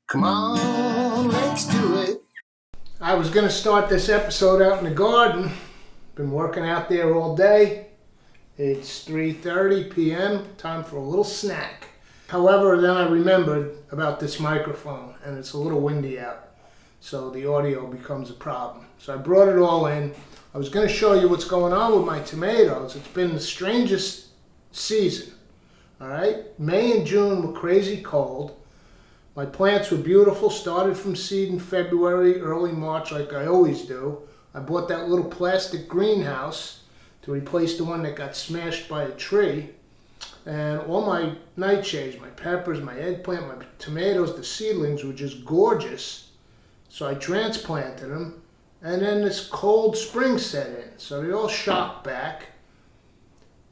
Come on, let's do it. I was going to start this episode out in the garden. Been working out there all day. It's 3:30 p.m. Time for a little snack. However, then I remembered about this microphone, and it's a little windy out, so the audio becomes a problem. So I brought it all in. I was going to show you what's going on with my tomatoes. It's been the strangest season. All right, May and June were crazy cold. My plants were beautiful, started from seed in February, early March like I always do. I bought that little plastic greenhouse to replace the one that got smashed by a tree. And all my nightshades, my peppers, my eggplant, my tomatoes, the seedlings were just gorgeous. So I transplanted them. And then this cold spring set in. So they all shot back.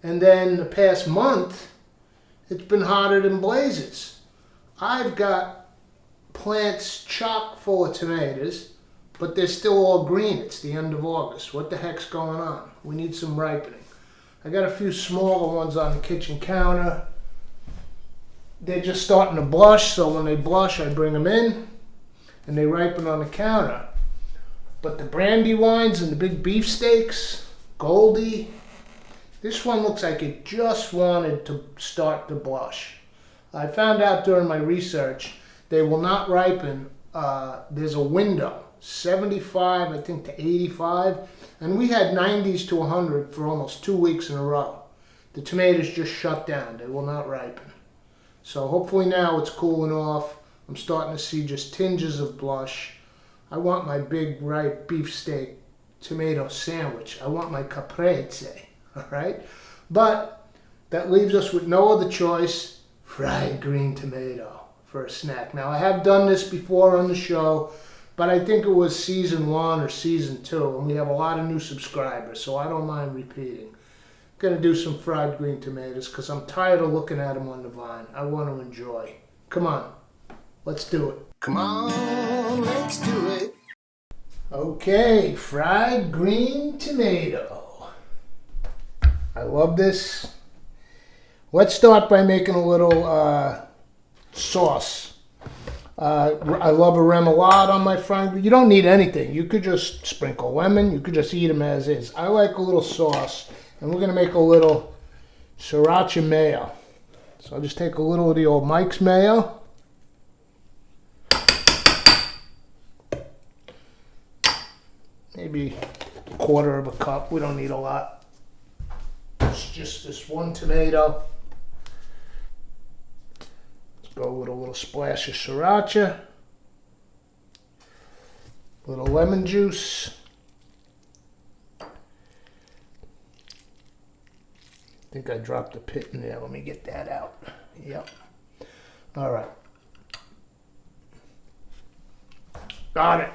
And then the past month, it's been hotter than blazes. I've got plants chock full of tomatoes, but they're still all green. It's the end of August. What the heck's going on? We need some ripening. I got a few smaller ones on the kitchen counter. They're just starting to blush, so when they blush, I bring them in, and they ripen on the counter. But the Brandywines and the big beefsteaks, Goldie, this one looks like it just wanted to start to blush. I found out during my research they will not ripen. There's a window, 75, I think, to 85, and we had 90s to 100 for almost 2 weeks in a row. The tomatoes just shut down. They will not ripen. So hopefully now it's cooling off. I'm starting to see just tinges of blush. I want my big ripe beefsteak tomato sandwich. I want my caprese, all right? But that leaves us with no other choice. Fried green tomato for a snack. Now, I have done this before on the show, but I think it was season 1 or season 2, and we have a lot of new subscribers, so I don't mind repeating. I'm going to do some fried green tomatoes because I'm tired of looking at them on the vine. I want to enjoy. Come on, let's do it. Come on, let's do it. Okay, fried green tomato. I love this. Let's start by making a little sauce. I love a remoulade on my fried. You don't need anything. You could just sprinkle lemon. You could just eat them as is. I like a little sauce, and we're going to make a little sriracha mayo. So I'll just take a little of the old Mike's mayo. Maybe a quarter of a cup. We don't need a lot. It's just this one tomato. Go with a little splash of sriracha, a little lemon juice, I think I dropped a pit in there. Let me get that out. Yep. All right. Got it.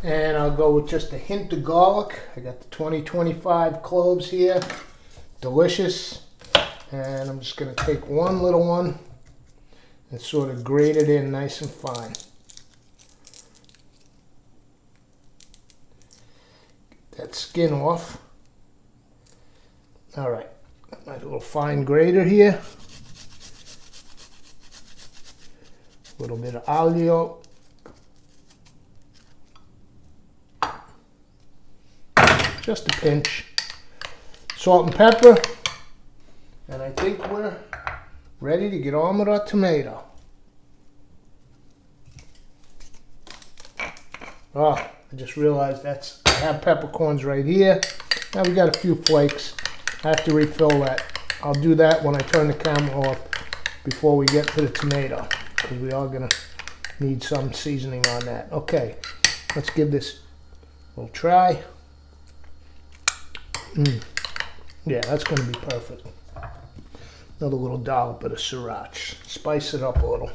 And I'll go with just a hint of garlic. I got the 20-25 cloves here. Delicious. And I'm just going to take one little one and sort of grate it in nice and fine. Get that skin off. All right, got my little fine grater here. A little bit of aglio. Just a pinch. Salt and pepper, and I think we're ready to get on with our tomato. Oh, I just realized I have peppercorns right here. Now we got a few flakes. I have to refill that. I'll do that when I turn the camera off before we get to the tomato, because we are going to need some seasoning on that. Okay, let's give this a little try. Yeah, that's going to be perfect. Another little dollop of the sriracha. Spice it up a little.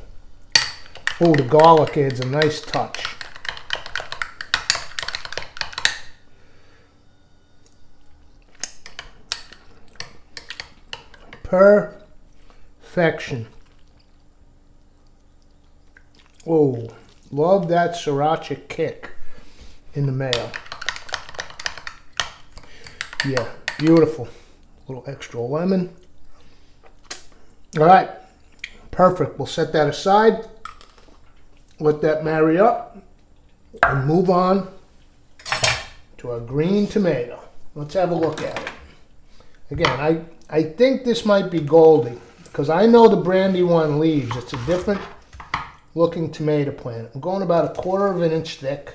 Oh, the garlic adds a nice touch. Perfection. Oh, love that sriracha kick in the mayo. Yeah, beautiful. A little extra lemon. All right, perfect. We'll set that aside, let that marry up, and move on to our green tomato. Let's have a look at it. Again, I think this might be Goldie because I know the Brandywine leaves. It's a different looking tomato plant. I'm going about 1/4 of an inch thick.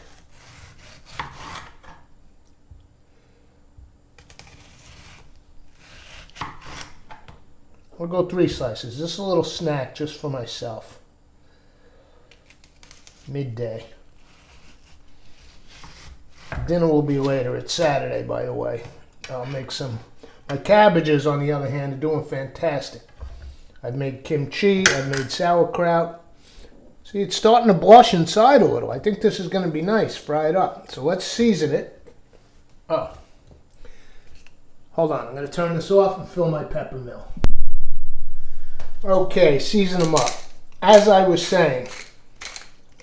I'll go 3 slices. Just a little snack just for myself. Midday. Dinner will be later. It's Saturday, by the way. I'll make some. My cabbages, on the other hand, are doing fantastic. I've made kimchi. I've made sauerkraut. See, it's starting to blush inside a little. I think this is going to be nice, fried up. So let's season it. Oh. Hold on. I'm going to turn this off and fill my pepper mill. Okay, season them up. As I was saying,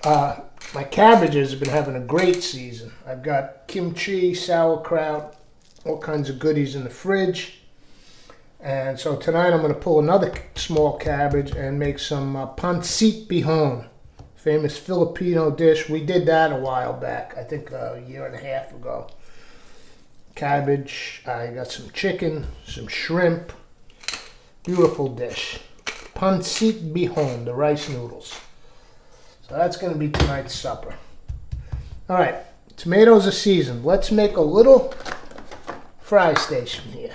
my cabbages have been having a great season. I've got kimchi, sauerkraut, all kinds of goodies in the fridge. And so tonight I'm going to pull another small cabbage and make some pancit bihon, famous Filipino dish. We did that a while back, I think a 1.5 years ago. Cabbage, I got some chicken, some shrimp. Beautiful dish. Pancit bihon, the rice noodles. So that's going to be tonight's supper. All right, tomatoes are seasoned. Let's make a little fry station here.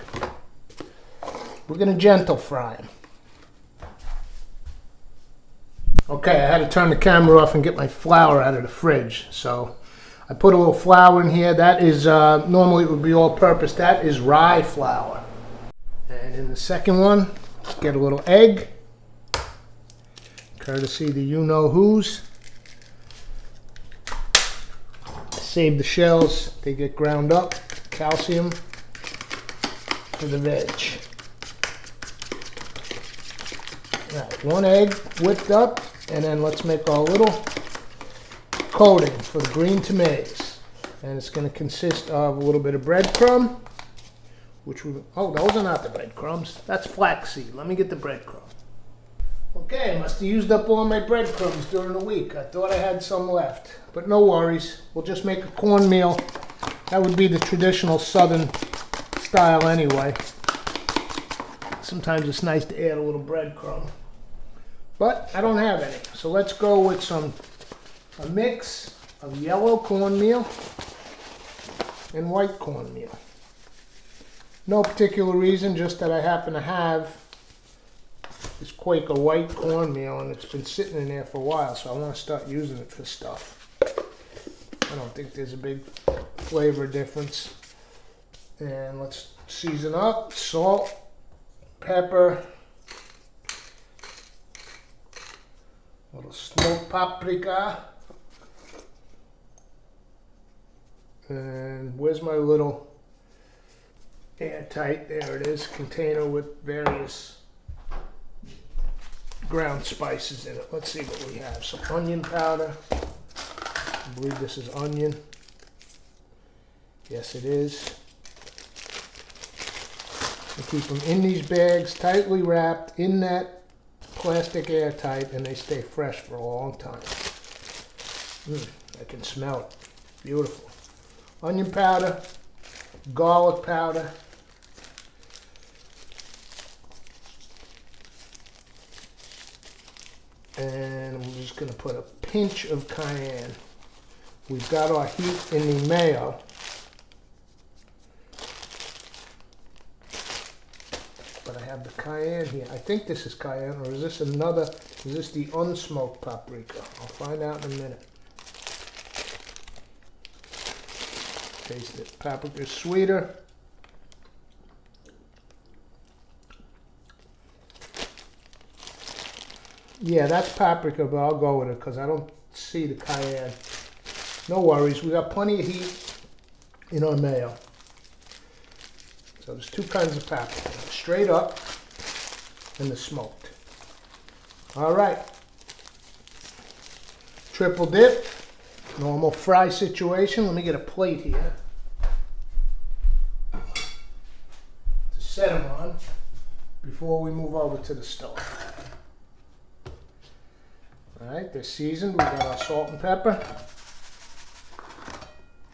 We're going to gentle fry them. Okay, I had to turn the camera off and get my flour out of the fridge. So I put a little flour in here. That is, normally it would be all-purpose. That is rye flour. And in the second one, let's get a little egg. Courtesy the you-know-whos. Save the shells. They get ground up. Calcium for the veg. Right, 1 egg whipped up, and then let's make our little coating for the green tomatoes. And it's going to consist of a little bit of breadcrumb, which we, oh, those are not the breadcrumbs. That's flaxseed. Let me get the breadcrumb. Okay, I must have used up all my breadcrumbs during the week. I thought I had some left, but no worries. We'll just make a cornmeal. That would be the traditional southern style anyway. Sometimes it's nice to add a little breadcrumb, but I don't have any. So let's go with a mix of yellow cornmeal and white cornmeal. No particular reason, just that I happen to have this Quaker white cornmeal and it's been sitting in there for a while, so I want to start using it for stuff. I don't think there's a big flavor difference. And let's season up. Salt, pepper, a little smoked paprika. And where's my little airtight, there it is, container with various ground spices in it. Let's see what we have. Some onion powder. I believe this is onion. Yes, it is. I keep them in these bags, tightly wrapped in that plastic airtight, and they stay fresh for a long time. I can smell it. Beautiful. Onion powder, garlic powder, and I'm just going to put a pinch of cayenne. We've got our heat in the mayo. But I have the cayenne here. I think this is cayenne, or is this another, is this the unsmoked paprika? I'll find out in a minute. Taste it. Paprika is sweeter. Yeah, that's paprika, but I'll go with it because I don't see the cayenne. No worries, we got plenty of heat in our mayo. So there's 2 kinds of paprika, straight up and the smoked. All right, triple dip, normal fry situation. Let me get a plate here to set them on before we move over to the stove. All right, they're seasoned. We got our salt and pepper.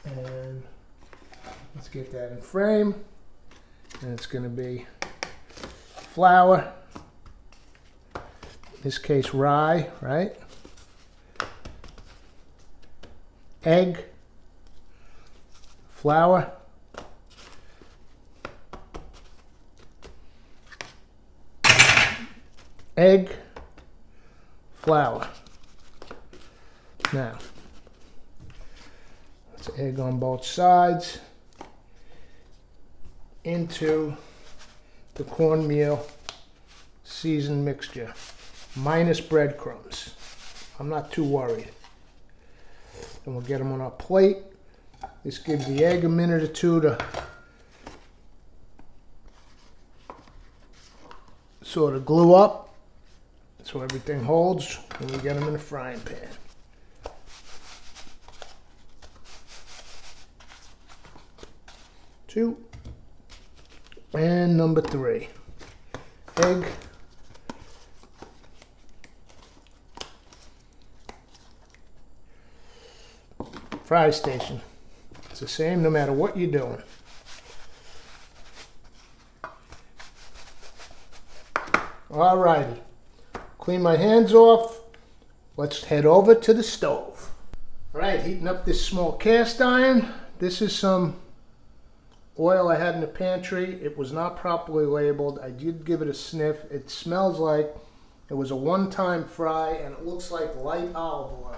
And let's get that in frame. And it's going to be flour, in this case rye, right? Egg, flour, egg, flour. Now, it's egg on both sides into the cornmeal seasoned mixture, minus breadcrumbs. I'm not too worried. And we'll get them on our plate. This gives the egg a minute or two to sort of glue up so everything holds when we get them in the frying pan. Two. And number 3. Egg. Fry station. It's the same no matter what you're doing. Alrighty. Clean my hands off. Let's head over to the stove. Alright, heating up this small cast iron. This is some oil I had in the pantry. It was not properly labeled. I did give it a sniff. It smells like it was a one-time fry, and it looks like light olive oil.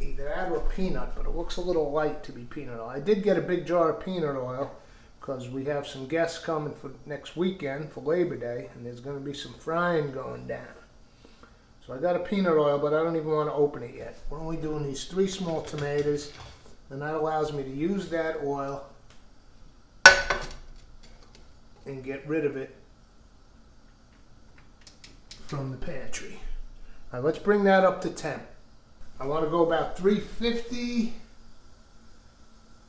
Either that or peanut, but it looks a little light to be peanut oil. I did get a big jar of peanut oil because we have some guests coming for next weekend for Labor Day, and there's going to be some frying going down. So I got a peanut oil, but I don't even want to open it yet. We're only doing these 3 small tomatoes, and that allows me to use that oil and get rid of it from the pantry. All right, let's bring that up to temp. I want to go about 350,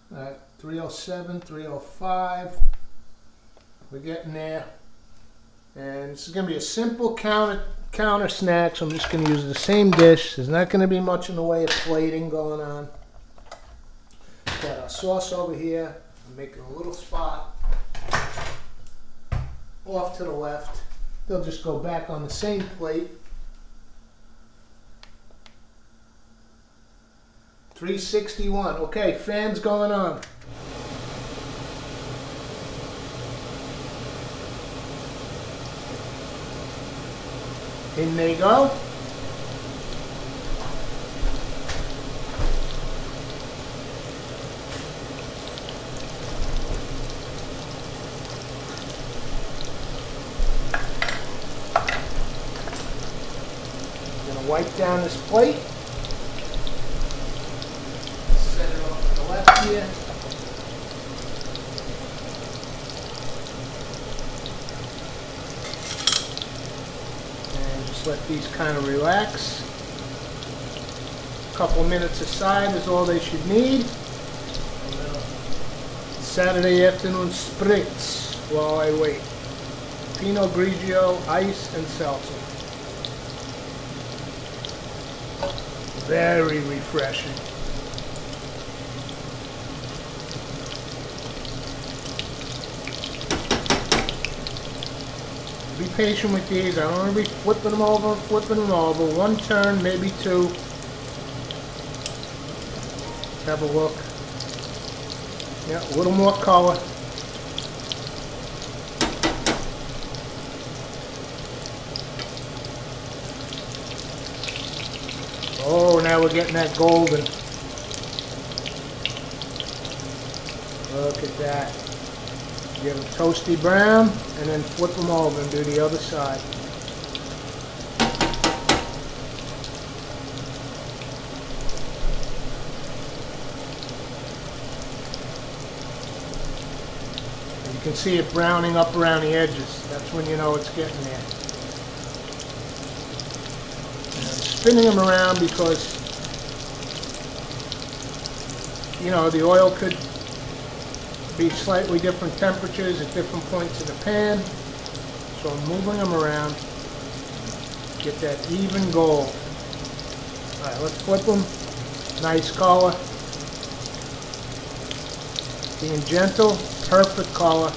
307, 305. We're getting there. And this is going to be a simple counter snack, so I'm just going to use the same dish. There's not going to be much in the way of plating going on. Got our sauce over here. I'm making a little spot off to the left. They'll just go back on the same plate. 361. Okay, fans going on. In they go. I'm gonna wipe down this plate. Set it off to the left here. And just let these kind of relax. A couple minutes aside is all they should need. Saturday afternoon spritz while I wait. Pinot Grigio, ice, and seltzer. Very refreshing. Be patient with these. I don't want to be flipping them over. One turn, maybe 2. Have a look. Yeah, a little more color. Oh, now we're getting that golden. Look at that. Get them toasty brown, and then flip them over and do the other side. And you can see it browning up around the edges. That's when you know it's getting there. And I'm spinning them around because, you know, the oil could be slightly different temperatures at different points of the pan. So I'm moving them around. Get that even gold. Alright, let's flip them. Nice color. Being gentle, perfect color.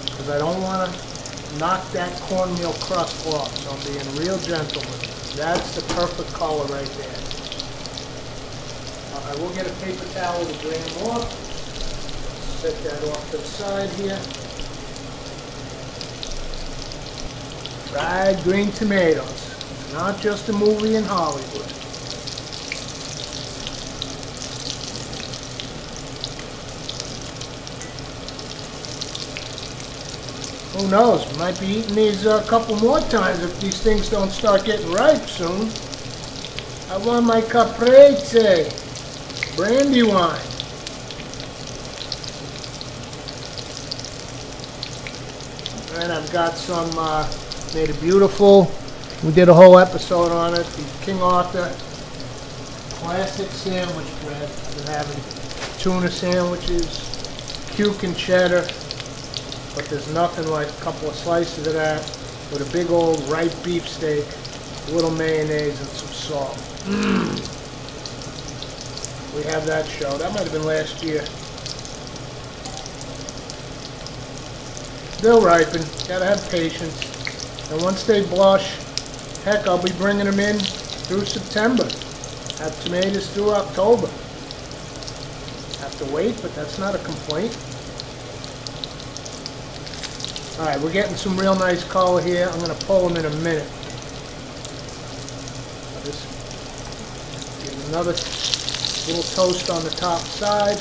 Because I don't want to knock that cornmeal crust off. So I'm being real gentle with it. That's the perfect color right there. I will get a paper towel to drain them off. Set that off to the side here. Fried green tomatoes. Not just a movie in Hollywood. Who knows? Might be eating these a couple more times if these things don't start getting ripe soon. I want my caprese. Brandy wine. And I've got some, made a beautiful, we did a whole episode on it, the King Arthur classic sandwich bread. I've been having tuna sandwiches, cuke and cheddar, but there's nothing like a couple of slices of that with a big old ripe beef steak, a little mayonnaise and some salt. We have that show. That might have been last year. They'll ripen. Gotta have patience. And once they blush, heck, I'll be bringing them in through September. Have tomatoes through October. Have to wait, but that's not a complaint. Alright, we're getting some real nice color here. I'm going to pull them in a minute. I'll just give another little toast on the top side.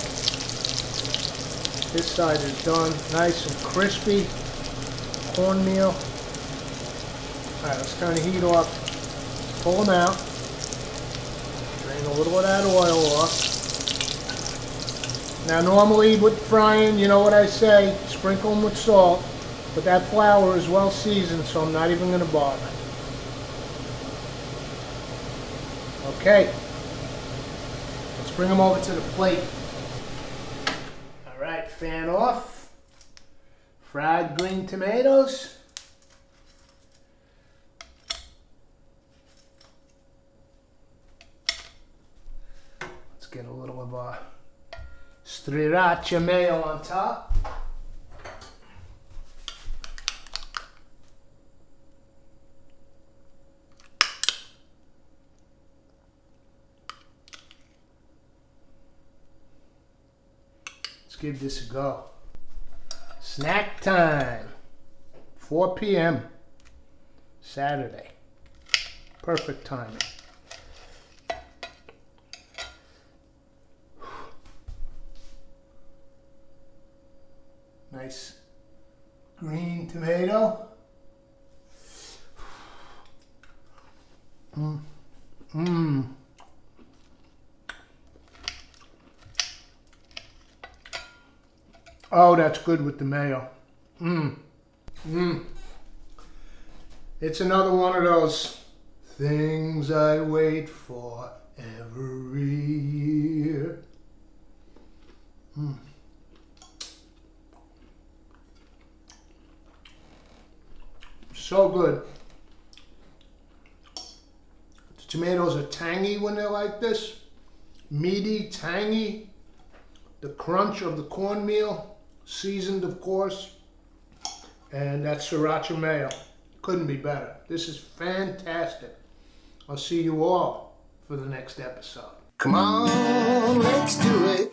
This side is done. Nice and crispy. Cornmeal. Alright, let's turn the heat off. Pull them out. Drain a little of that oil off. Now normally with frying, you know what I say, sprinkle them with salt. But that flour is well seasoned, so I'm not even going to bother. Okay. Let's bring them over to the plate. Alright, fan off. Fried green tomatoes. Let's get a little of our sriracha mayo on top. Give this a go. Snack time. 4 p.m. Saturday. Perfect timing. Nice green tomato. Oh, that's good with the mayo. It's another one of those things I wait for every year. So good. The tomatoes are tangy when they're like this. Meaty, tangy. The crunch of the cornmeal. Seasoned, of course, and that sriracha mayo. Couldn't be better. This is fantastic. I'll see you all for the next episode. Come on, let's do it.